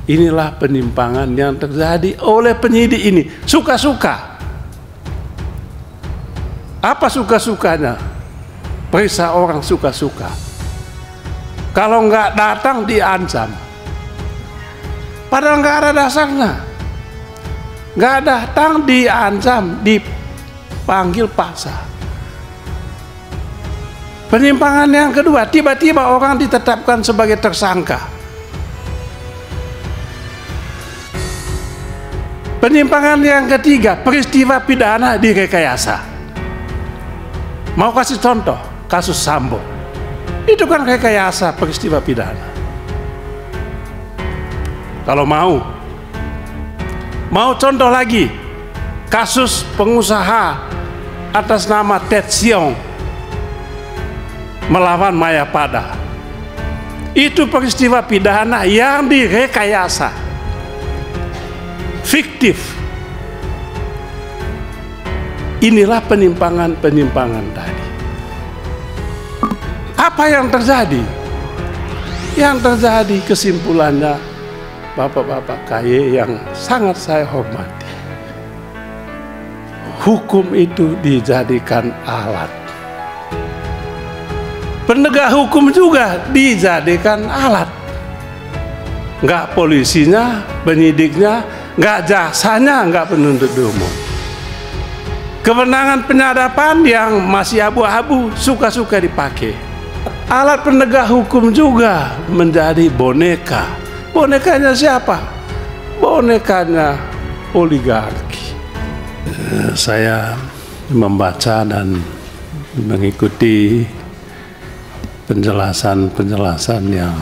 Inilah penyimpangan yang terjadi oleh penyidik ini, suka-suka. Apa suka-sukanya? Periksa orang suka-suka. Kalau nggak datang diancam. Padahal nggak ada dasarnya. Nggak datang diancam, dipanggil paksa. Penyimpangan yang kedua, tiba-tiba orang ditetapkan sebagai tersangka. Penyimpangan yang ketiga, peristiwa pidana direkayasa. Mau kasih contoh, kasus Sambo. Itu kan rekayasa peristiwa pidana. Kalau mau contoh lagi, kasus pengusaha atas nama Ted Siong melawan Mayapada. Itu peristiwa pidana yang direkayasa. Fiktif. Inilah penyimpangan-penyimpangan tadi. Apa yang terjadi? Yang terjadi kesimpulannya, bapak-bapak KY yang sangat saya hormati, hukum itu dijadikan alat. Penegak hukum juga dijadikan alat. Nggak polisinya, penyidiknya, nggak jasanya, nggak penuntut umum. Kewenangan penyadapan yang masih abu-abu suka-suka dipakai. Alat penegak hukum juga menjadi boneka. Bonekanya siapa? Bonekanya oligarki. Saya membaca dan mengikuti penjelasan-penjelasan yang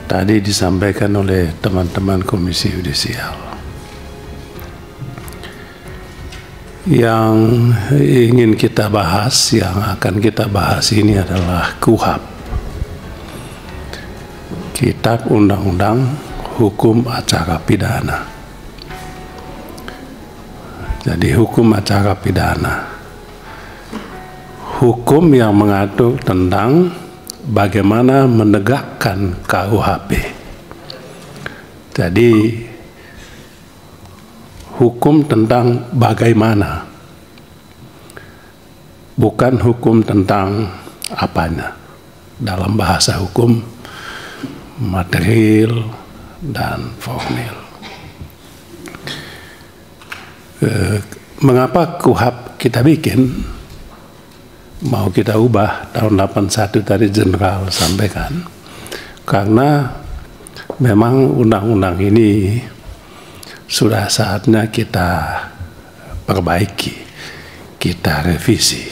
tadi disampaikan oleh teman-teman Komisi Yudisial. Yang ingin kita bahas, yang akan kita bahas ini adalah KUHAP, Kitab Undang-Undang Hukum Acara Pidana. Jadi hukum acara pidana, hukum yang mengatur tentang bagaimana menegakkan KUHP. Jadi hukum tentang bagaimana, bukan hukum tentang apanya. Dalam bahasa hukum, material dan formil. Mengapa KUHP kita bikin? Mau kita ubah tahun 81 tadi Jenderal sampaikan, karena memang undang-undang ini sudah saatnya kita perbaiki, kita revisi.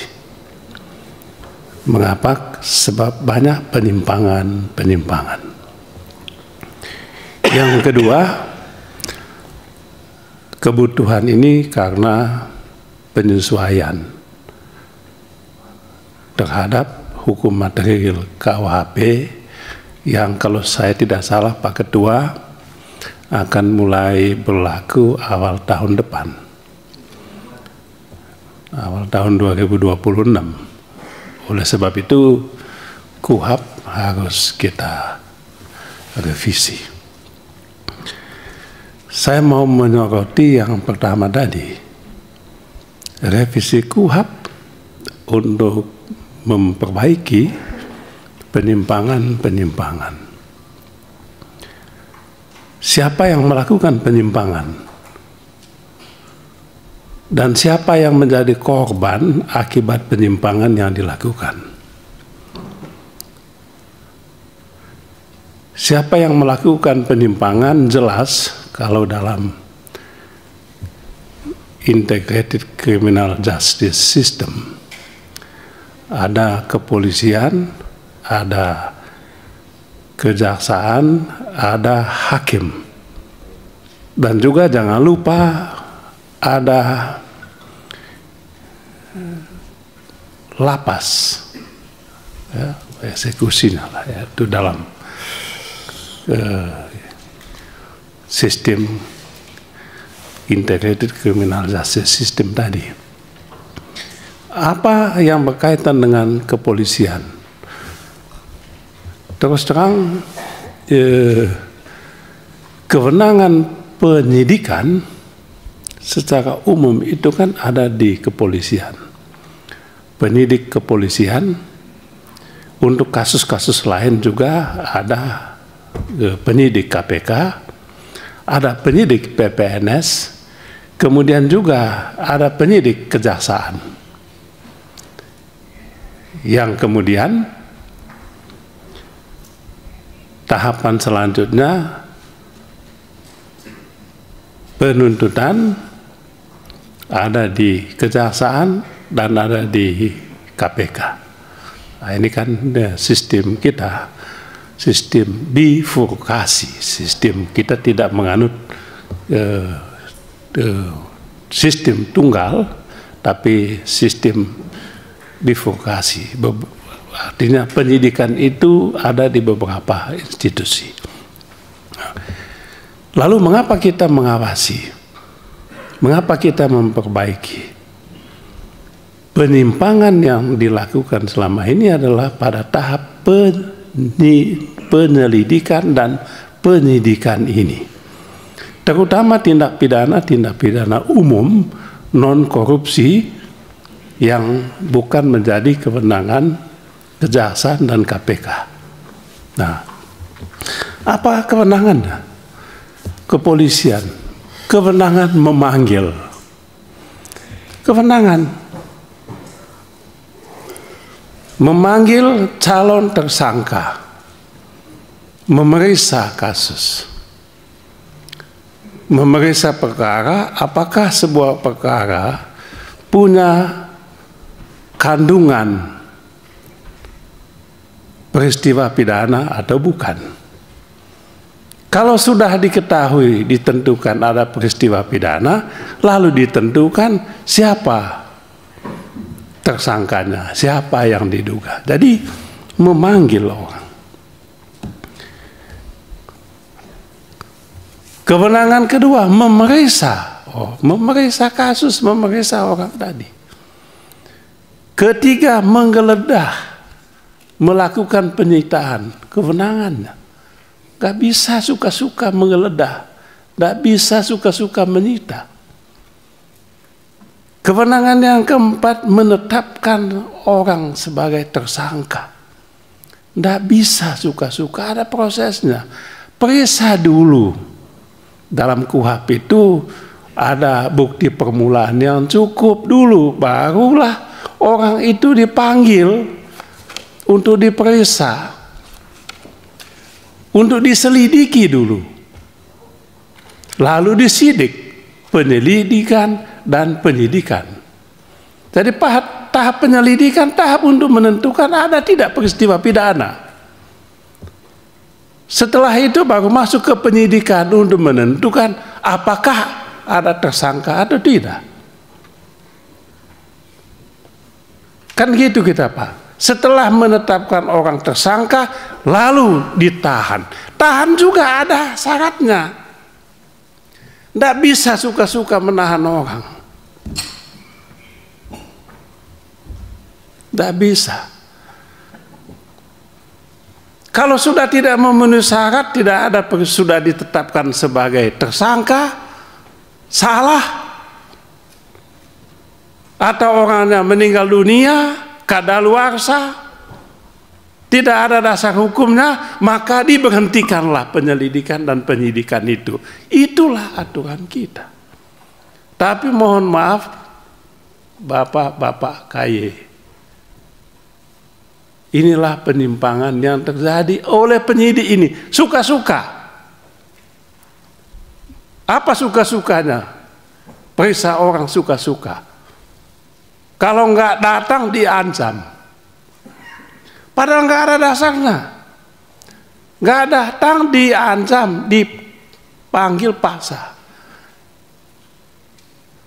Mengapa? Sebab banyak penyimpangan. Yang kedua, kebutuhan ini karena penyesuaian terhadap hukum material KUHP yang kalau saya tidak salah Pak Ketua akan mulai berlaku awal tahun depan, awal tahun 2026. Oleh sebab itu KUHP harus kita revisi. Saya mau menyoroti yang pertama tadi, revisi KUHP untuk memperbaiki penyimpangan. Siapa yang melakukan penyimpangan? Dan siapa yang menjadi korban akibat penyimpangan yang dilakukan? Siapa yang melakukan penyimpangan jelas kalau dalam Integrated Criminal Justice System ada kepolisian, ada kejaksaan, ada hakim, dan juga jangan lupa ada lapas, ya, eksekusinya lah, ya, itu dalam sistem Integrated Criminal Justice System tadi. Apa yang berkaitan dengan kepolisian? Terus terang, kewenangan penyidikan secara umum itu kan ada di kepolisian. Penyidik kepolisian, untuk kasus-kasus lain juga ada penyidik KPK, ada penyidik PPNS, kemudian juga ada penyidik kejaksaan. Yang kemudian tahapan selanjutnya penuntutan ada di kejaksaan dan ada di KPK. Nah, ini kan sistem kita, sistem bifurkasi. Sistem kita tidak menganut sistem tunggal, tapi sistem bifurkasi. Artinya penyidikan itu ada di beberapa institusi. Lalu mengapa kita mengawasi? Mengapa kita memperbaiki? Penyimpangan yang dilakukan selama ini adalah pada tahap penyelidikan dan penyidikan ini. Terutama tindak pidana umum non korupsi yang bukan menjadi kewenangan kejaksaan dan KPK. Nah, apa kewenangannya? Kepolisian, kewenangan memanggil, kewenangan memanggil calon tersangka, memeriksa kasus, memeriksa perkara, apakah sebuah perkara punya kandungan peristiwa pidana atau bukan. Kalau sudah diketahui, ditentukan ada peristiwa pidana, lalu ditentukan siapa tersangkanya, siapa yang diduga. Jadi memanggil orang. Kewenangan kedua, memeriksa. Memeriksa kasus, memeriksa orang tadi. Ketiga, menggeledah, melakukan penyitaan, kewenangannya. Gak bisa suka-suka menggeledah, gak bisa suka-suka menyita. Kewenangan yang keempat, menetapkan orang sebagai tersangka. Gak bisa suka-suka, ada prosesnya. Periksa dulu. Dalam KUHP itu ada bukti permulaan yang cukup dulu, barulah orang itu dipanggil untuk diperiksa, untuk diselidiki dulu, lalu disidik, penyelidikan dan penyidikan. Jadi tahap penyelidikan, tahap untuk menentukan ada tidak peristiwa pidana. Setelah itu baru masuk ke penyidikan untuk menentukan apakah ada tersangka atau tidak. Kan gitu kita, Pak. Setelah menetapkan orang tersangka, lalu ditahan. Tahan juga ada syaratnya. Tidak bisa suka-suka menahan orang. Tidak bisa. Kalau sudah tidak memenuhi syarat, tidak ada, sudah ditetapkan sebagai tersangka, salah, atau orangnya meninggal dunia, kadaluarsa, tidak ada dasar hukumnya, maka diberhentikanlah penyelidikan dan penyidikan itu. Itulah aturan kita. Tapi mohon maaf, Bapak-bapak KY, inilah penyimpangan yang terjadi oleh penyidik ini. Suka-suka. Apa suka-sukanya? Periksa orang suka-suka. Kalau nggak datang diancam. Padahal nggak ada dasarnya. Nggak datang diancam, dipanggil paksa.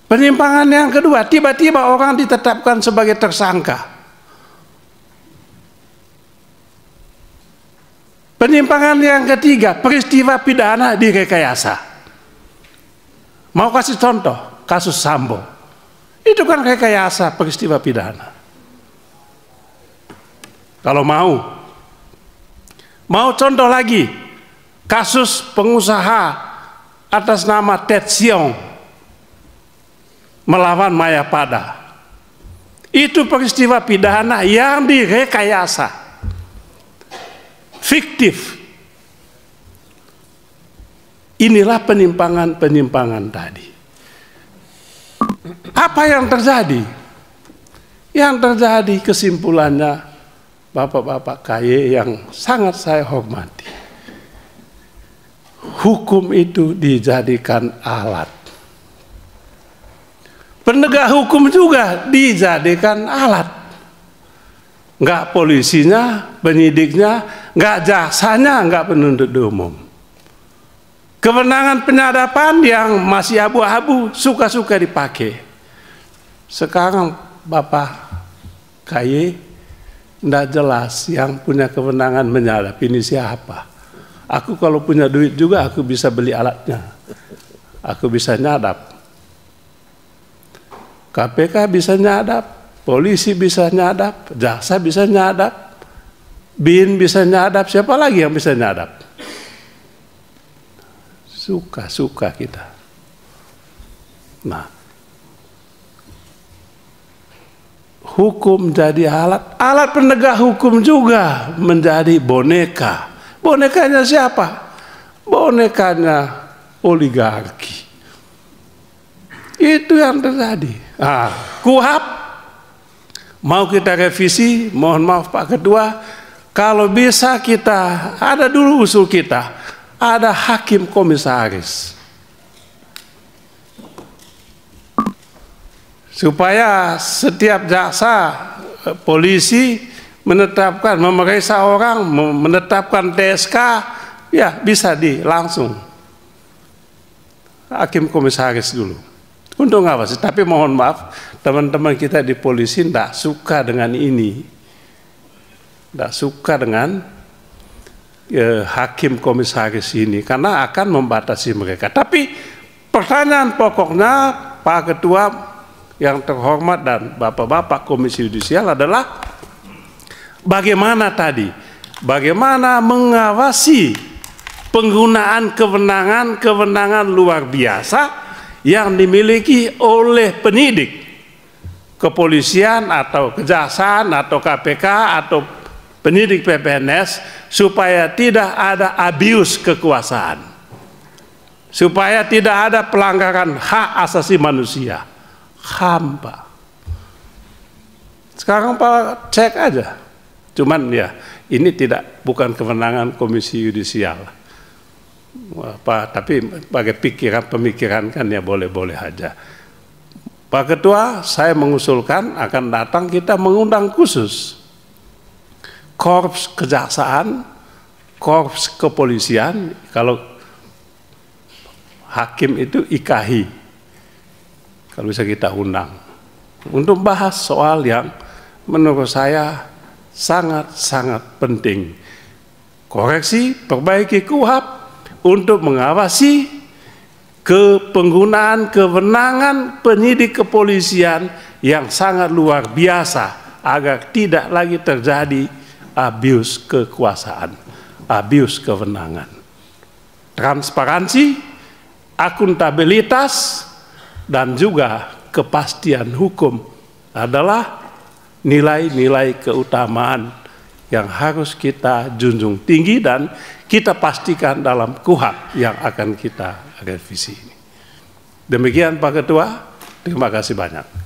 Penyimpangan yang kedua, tiba-tiba orang ditetapkan sebagai tersangka. Penyimpangan yang ketiga, peristiwa pidana direkayasa. Mau kasih contoh, kasus Sambo. Itu kan rekayasa peristiwa pidana. Kalau mau contoh lagi, kasus pengusaha atas nama Ted Siong melawan Mayapada. Itu peristiwa pidana yang direkayasa, fiktif. Inilah penyimpangan-penyimpangan tadi. Apa yang terjadi? Yang terjadi kesimpulannya, Bapak-bapak KY yang sangat saya hormati, hukum itu dijadikan alat. Penegak hukum juga dijadikan alat. Enggak polisinya, penyidiknya, enggak jaksanya, enggak penuntut umum. Kewenangan penyadapan yang masih abu-abu suka-suka dipakai. Sekarang Bapak KY enggak jelas yang punya kewenangan menyadap ini siapa. Aku kalau punya duit juga aku bisa beli alatnya. Aku bisa nyadap. KPK bisa nyadap, polisi bisa nyadap, jaksa bisa nyadap, BIN bisa nyadap, siapa lagi yang bisa nyadap? Suka-suka kita. Nah, hukum jadi alat, alat penegak hukum juga menjadi boneka. Bonekanya siapa? Bonekanya oligarki. Itu yang terjadi. Nah, KUHP mau kita revisi, mohon maaf Pak Ketua, kalau bisa kita, ada dulu usul kita, ada hakim komisaris. Supaya setiap jaksa, polisi menetapkan, memeriksa orang, menetapkan TSK, ya bisa langsung. Hakim komisaris dulu. Untuk ngawasi, tapi mohon maaf, teman-teman kita di polisi tidak suka dengan ini. Tidak suka dengan hakim komisaris ini, karena akan membatasi mereka. Tapi pertanyaan pokoknya Pak Ketua yang terhormat dan Bapak-Bapak Komisi Yudisial adalah bagaimana tadi? Bagaimana mengawasi penggunaan kewenangan luar biasa yang dimiliki oleh penyidik, kepolisian atau kejaksaan atau KPK atau penyidik PPNS, supaya tidak ada abuse kekuasaan, supaya tidak ada pelanggaran hak asasi manusia, HAM, Pak. Sekarang Pak cek aja, cuman ya ini bukan kewenangan Komisi Yudisial. Tapi sebagai pemikiran kan ya boleh-boleh aja. Pak Ketua, saya mengusulkan akan datang kita mengundang khusus korps kejaksaan, korps kepolisian, kalau hakim itu IKHI, kalau bisa kita undang untuk bahas soal yang menurut saya sangat-sangat penting. Koreksi, perbaiki KUHP untuk mengawasi penggunaan kewenangan penyidik kepolisian yang sangat luar biasa agar tidak lagi terjadi abuse kekuasaan, abuse kewenangan. Transparansi, akuntabilitas, dan juga kepastian hukum adalah nilai-nilai keutamaan yang harus kita junjung tinggi dan kita pastikan dalam KUHP yang akan kita revisi ini. Demikian Pak Ketua, terima kasih banyak.